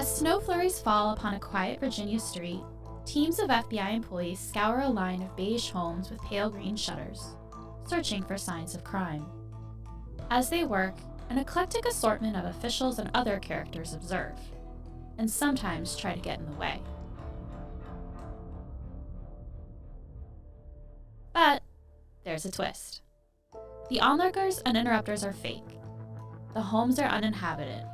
As snow flurries fall upon a quiet Virginia street, teams of FBI employees scour a line of beige homes with pale green shutters, searching for signs of crime. As they work, an eclectic assortment of officials and other characters observe, and sometimes try to get in the way. But there's a twist. The onlookers and interrupters are fake. The homes are uninhabited.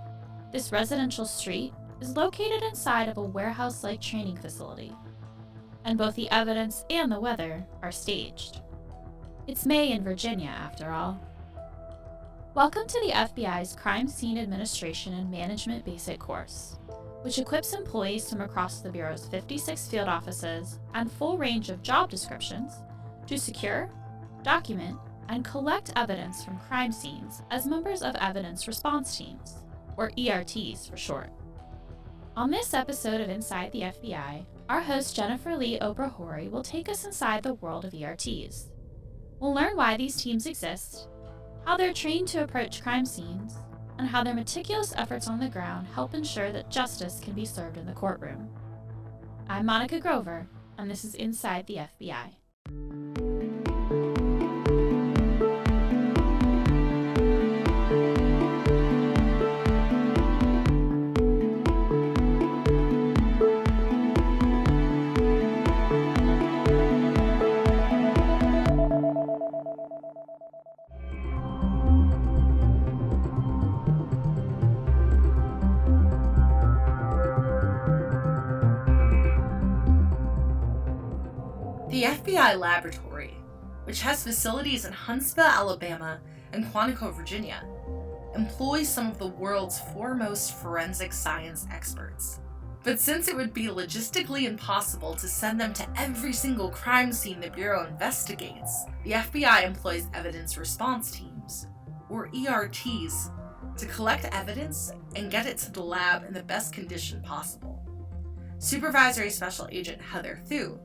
This residential street is located inside of a warehouse-like training facility, and both the evidence and the weather are staged. It's May in Virginia, after all. Welcome to the FBI's Crime Scene Administration and Management Basic Course, which equips employees from across the Bureau's 56 field offices and full range of job descriptions to secure, document, and collect evidence from crime scenes as members of evidence response teams, or ERTs for short. On this episode of Inside the FBI, our host Jennifer Lee Oprahori will take us inside the world of ERTs. We'll learn why these teams exist, how they're trained to approach crime scenes, and how their meticulous efforts on the ground help ensure that justice can be served in the courtroom. I'm Monica Grover, and this is Inside the FBI. The FBI Laboratory, which has facilities in Huntsville, Alabama, and Quantico, Virginia, employs some of the world's foremost forensic science experts. But since it would be logistically impossible to send them to every single crime scene the Bureau investigates, the FBI employs evidence response teams, or ERTs, to collect evidence and get it to the lab in the best condition possible. Supervisory Special Agent Heather Thu,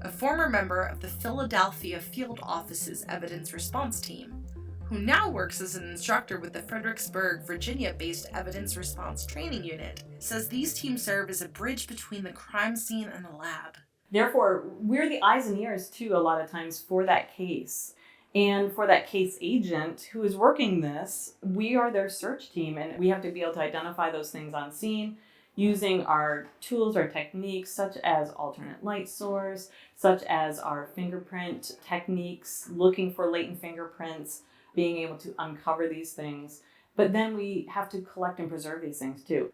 a former member of the Philadelphia Field Office's Evidence Response Team, who now works as an instructor with the Fredericksburg, Virginia-based Evidence Response Training Unit, says these teams serve as a bridge between the crime scene and the lab. Therefore, we're the eyes and ears, too, a lot of times for that case. And for that case agent who is working this, we are their search team, and we have to be able to identify those things on scene, using our tools, our techniques, such as alternate light source, such as our fingerprint techniques, looking for latent fingerprints, being able to uncover these things. But then we have to collect and preserve these things too.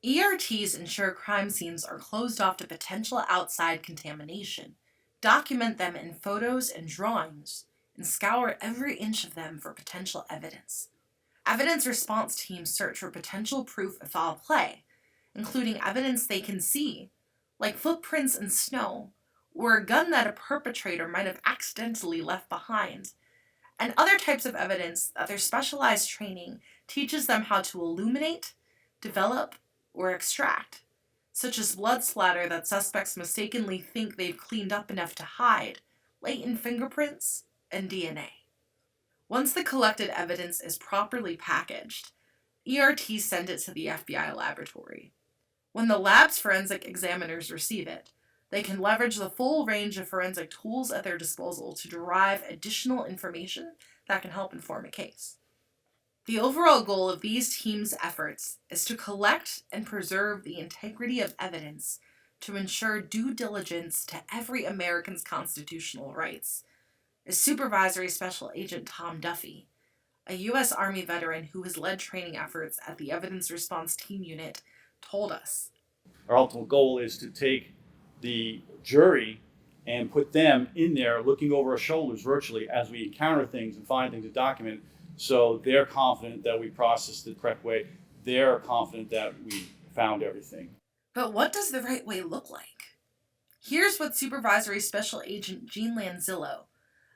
ERTs ensure crime scenes are closed off to potential outside contamination, document them in photos and drawings, and scour every inch of them for potential evidence. Evidence response teams search for potential proof of foul play, including evidence they can see, like footprints in snow, or a gun that a perpetrator might have accidentally left behind, and other types of evidence that their specialized training teaches them how to illuminate, develop, or extract, such as blood splatter that suspects mistakenly think they've cleaned up enough to hide, latent fingerprints, and DNA. Once the collected evidence is properly packaged, ERTs send it to the FBI laboratory. When the lab's forensic examiners receive it, they can leverage the full range of forensic tools at their disposal to derive additional information that can help inform a case. The overall goal of these teams' efforts is to collect and preserve the integrity of evidence to ensure due diligence to every American's constitutional rights, as Supervisory Special Agent Tom Duffy, a U.S. Army veteran who has led training efforts at the Evidence Response Team Unit, told us. Our ultimate goal is to take the jury and put them in there looking over our shoulders virtually as we encounter things and find things to document, so they're confident that we processed it the correct way. They're confident that we found everything. But what does the right way look like? Here's what Supervisory Special Agent Gene Lanzillo,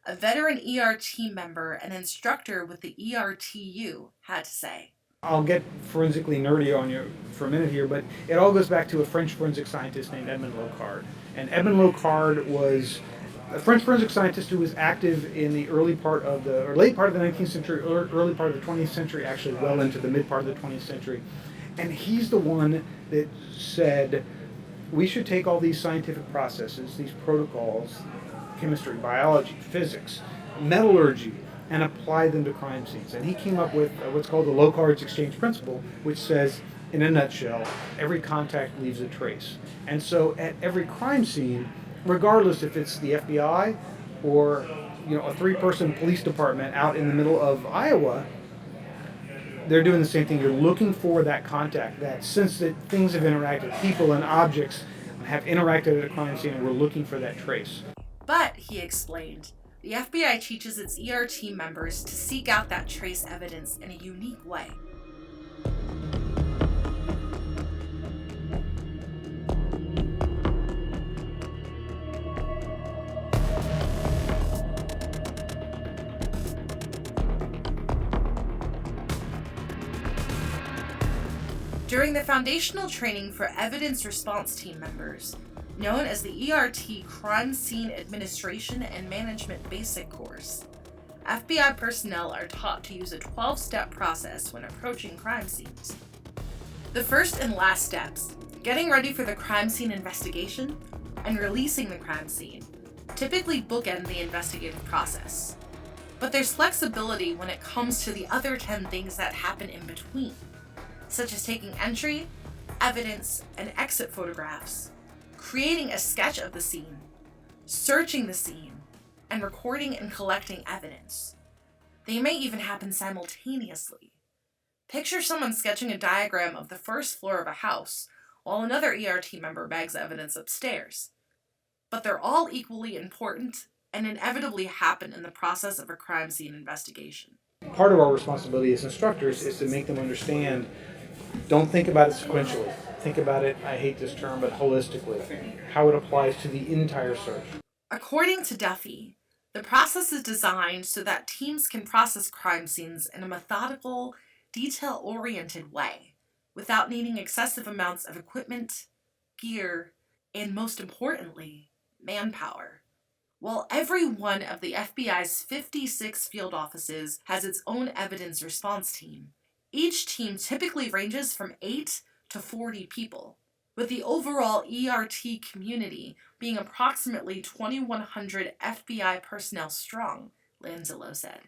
a veteran ERT member and instructor with the ERTU, had to say. I'll get forensically nerdy on you for a minute here, but it all goes back to a French forensic scientist named Edmond Locard. And Edmond Locard was a French forensic scientist who was active in the late part of the 19th century, early part of the 20th century, actually well into the mid part of the 20th century. And he's the one that said, we should take all these scientific processes, these protocols, chemistry, biology, physics, metallurgy, and apply them to crime scenes. And he came up with what's called the low cards exchange principle, which says, in a nutshell, every contact leaves a trace. And so at every crime scene, regardless if it's the FBI or a 3-person police department out in the middle of Iowa, they're doing the same thing. You're looking for that contact, that sense that things have interacted, people and objects have interacted at a crime scene, and we're looking for that trace. But, he explained, the FBI teaches its ERT members to seek out that trace evidence in a unique way. During the foundational training for evidence response team members, known as the ERT Crime Scene Administration and Management Basic Course, FBI personnel are taught to use a 12-step process when approaching crime scenes. The first and last steps, getting ready for the crime scene investigation and releasing the crime scene, typically bookend the investigative process. But there's flexibility when it comes to the other 10 things that happen in between, such as taking entry, evidence, and exit photographs, creating a sketch of the scene, searching the scene, and recording and collecting evidence. They may even happen simultaneously. Picture someone sketching a diagram of the first floor of a house while another ERT member bags evidence upstairs. But they're all equally important and inevitably happen in the process of a crime scene investigation. Part of our responsibility as instructors is to make them understand, don't think about it sequentially. Think about it, I hate this term, but holistically, how it applies to the entire search. According to Duffy, the process is designed so that teams can process crime scenes in a methodical, detail-oriented way, without needing excessive amounts of equipment, gear, and most importantly, manpower. While every one of the FBI's 56 field offices has its own evidence response team, each team typically ranges from 8 to 40 people, with the overall ERT community being approximately 2,100 FBI personnel strong, Lanzillo said.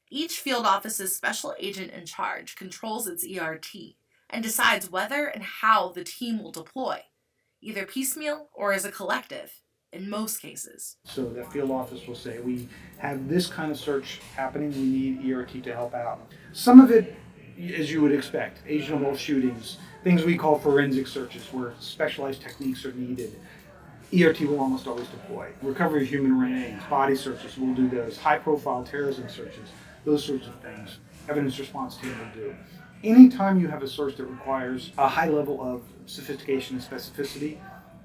Each field office's special agent in charge controls its ERT and decides whether and how the team will deploy, either piecemeal or as a collective, in most cases. So the field office will say, we have this kind of search happening, we need ERT to help out. Some of it, as you would expect, agentable shootings, things we call forensic searches where specialized techniques are needed. ERT will almost always deploy. Recovery of human remains, body searches, we'll do those. High-profile terrorism searches, those sorts of things. Evidence response team will do. Anytime you have a search that requires a high level of sophistication and specificity,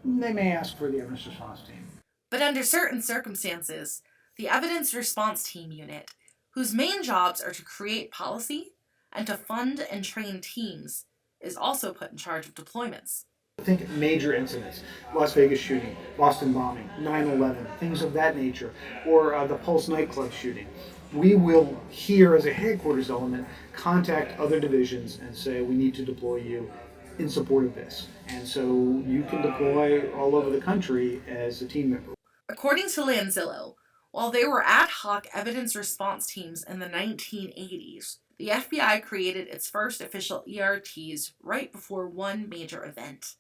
they may ask for the evidence response team. But under certain circumstances, the evidence response team unit, whose main jobs are to create policy and to fund and train teams, is also put in charge of deployments. Think major incidents, Las Vegas shooting, Boston bombing, 9/11, things of that nature, or the Pulse nightclub shooting. We will, here as a headquarters element, contact other divisions and say, we need to deploy you in support of this. And so you can deploy all over the country as a team member. According to Lanzillo, while there were ad hoc evidence response teams in the 1980s, the FBI created its first official ERTs right before one major event,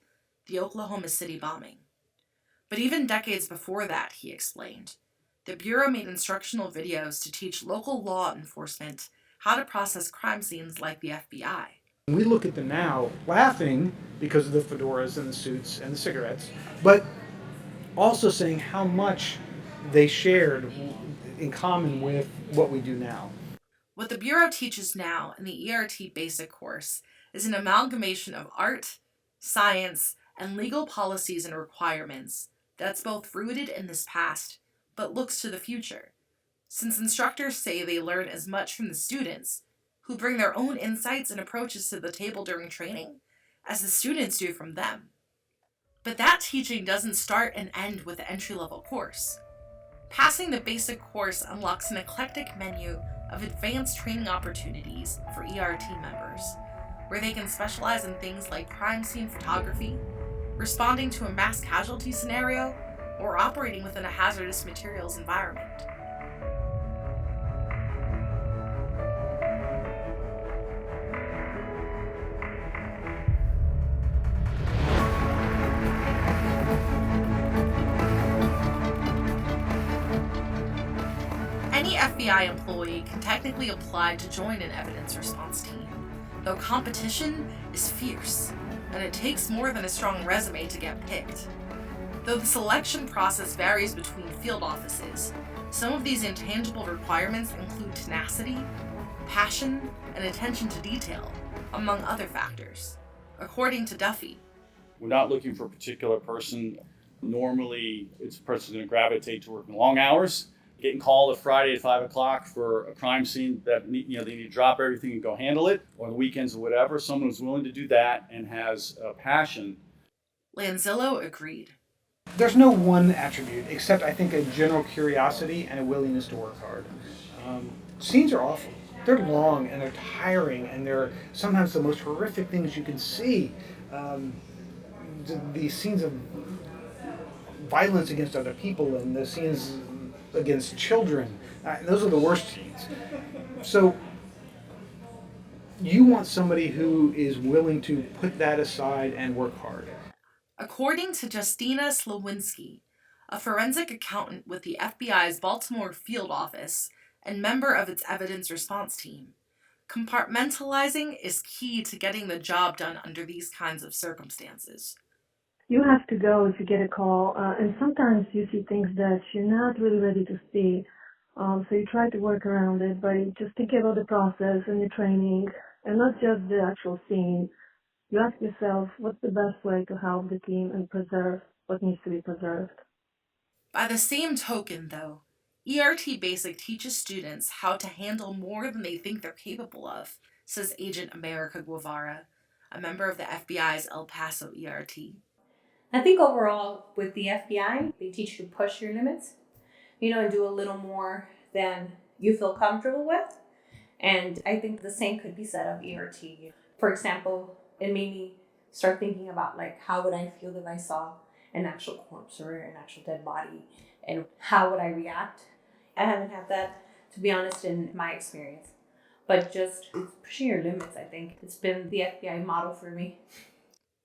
the Oklahoma City bombing. But even decades before that, he explained, the Bureau made instructional videos to teach local law enforcement how to process crime scenes like the FBI. We look at them now laughing because of the fedoras and the suits and the cigarettes, but also saying how much they shared in common with what we do now. What the Bureau teaches now in the ERT basic course is an amalgamation of art, science, and legal policies and requirements that's both rooted in this past but looks to the future, since instructors say they learn as much from the students, who bring their own insights and approaches to the table during training, as the students do from them. But that teaching doesn't start and end with the entry-level course. Passing the basic course unlocks an eclectic menu of advanced training opportunities for ERT members, where they can specialize in things like crime scene photography, responding to a mass casualty scenario, or operating within a hazardous materials environment. Any FBI employee can technically apply to join an evidence response team, though competition is fierce, and it takes more than a strong resume to get picked. Though the selection process varies between field offices, some of these intangible requirements include tenacity, passion, and attention to detail, among other factors. According to Duffy, We're not looking for a particular person. Normally, it's a person going to gravitate to working long hours, getting called a Friday at 5 o'clock for a crime scene that they need to drop everything and go handle it, or the weekends or whatever. Someone who's willing to do that and has a passion. Lanzillo agreed. There's no one attribute, except I think a general curiosity and a willingness to work hard. Scenes are awful. They're long and they're tiring and they're sometimes the most horrific things you can see. The scenes of violence against other people and the scenes against children, those are the worst scenes. So you want somebody who is willing to put that aside and work hard. According to Justina Slawinski, a forensic accountant with the FBI's Baltimore field office and member of its evidence response team, compartmentalizing is key to getting the job done under these kinds of circumstances. You have to go if you get a call, and sometimes you see things that you're not really ready to see. So you try to work around it, but you just think about the process and the training, and not just the actual scene. You ask yourself, what's the best way to help the team and preserve what needs to be preserved? By the same token, though, ERT Basic teaches students how to handle more than they think they're capable of, says Agent America Guevara, a member of the FBI's El Paso ERT. I think overall with the FBI, they teach you to push your limits, and do a little more than you feel comfortable with. And I think the same could be said of ERT. For example, it made me start thinking about how would I feel if I saw an actual corpse or an actual dead body, and how would I react? I haven't had that, to be honest, in my experience. But just pushing your limits, I think. It's been the FBI model for me.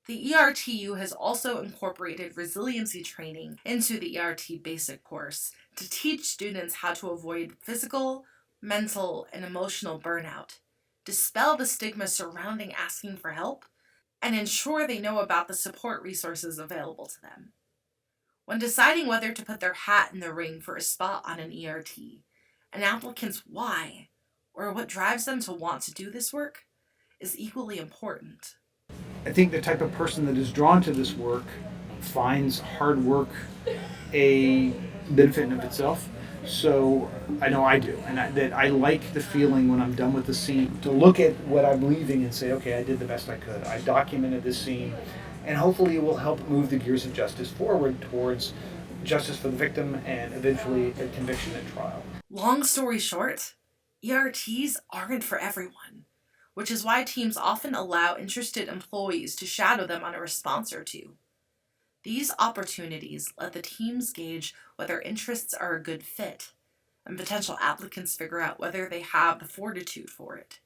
The ERTU has also incorporated resiliency training into the ERT Basic course to teach students how to avoid physical, mental, and emotional burnout, dispel the stigma surrounding asking for help, and ensure they know about the support resources available to them. When deciding whether to put their hat in the ring for a spot on an ERT, an applicant's why, or what drives them to want to do this work, is equally important. I think the type of person that is drawn to this work finds hard work a benefit in of itself. So I know I do, and that I like the feeling when I'm done with the scene to look at what I'm leaving and say, okay, I did the best I could. I documented this scene, and hopefully it will help move the gears of justice forward towards justice for the victim and eventually a conviction at trial. Long story short, ERTs aren't for everyone, which is why teams often allow interested employees to shadow them on a response or two. These opportunities let the teams gauge whether interests are a good fit, and potential applicants figure out whether they have the fortitude for it.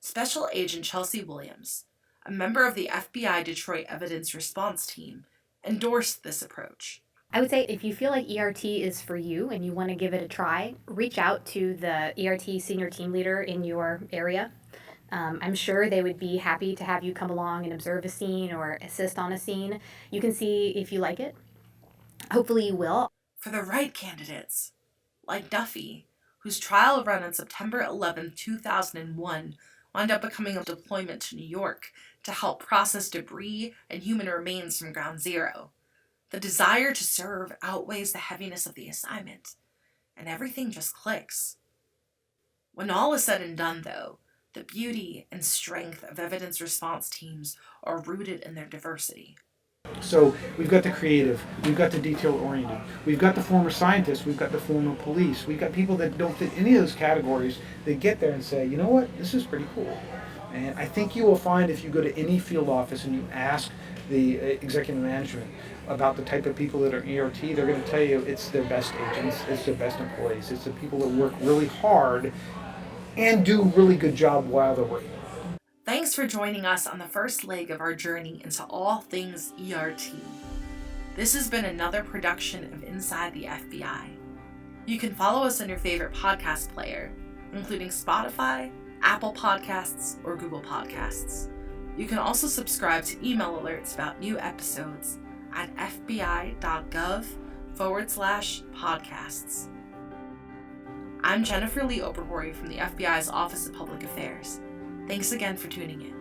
Special Agent Chelsea Williams, a member of the FBI Detroit Evidence Response Team, endorsed this approach. I would say if you feel like ERT is for you and you want to give it a try, reach out to the ERT senior team leader in your area. I'm sure they would be happy to have you come along and observe a scene or assist on a scene. You can see if you like it. Hopefully you will. For the right candidates, like Duffy, whose trial ran on September 11, 2001, wound up becoming a deployment to New York to help process debris and human remains from Ground Zero. The desire to serve outweighs the heaviness of the assignment, and everything just clicks. When all is said and done, though, the beauty and strength of evidence response teams are rooted in their diversity. So we've got the creative, we've got the detail-oriented, we've got the former scientists, we've got the former police, we've got people that don't fit any of those categories. They get there and say, you know what, this is pretty cool. And I think you will find if you go to any field office and you ask the executive management about the type of people that are ERT, they're going to tell you it's their best agents, it's their best employees, it's the people that work really hard and do a really good job while they're working. Thanks for joining us on the first leg of our journey into all things ERT. This has been another production of Inside the FBI. You can follow us on your favorite podcast player, including Spotify, Apple Podcasts, or Google Podcasts. You can also subscribe to email alerts about new episodes at fbi.gov/podcasts. I'm Jennifer Lee Oberhori from the FBI's Office of Public Affairs. Thanks again for tuning in.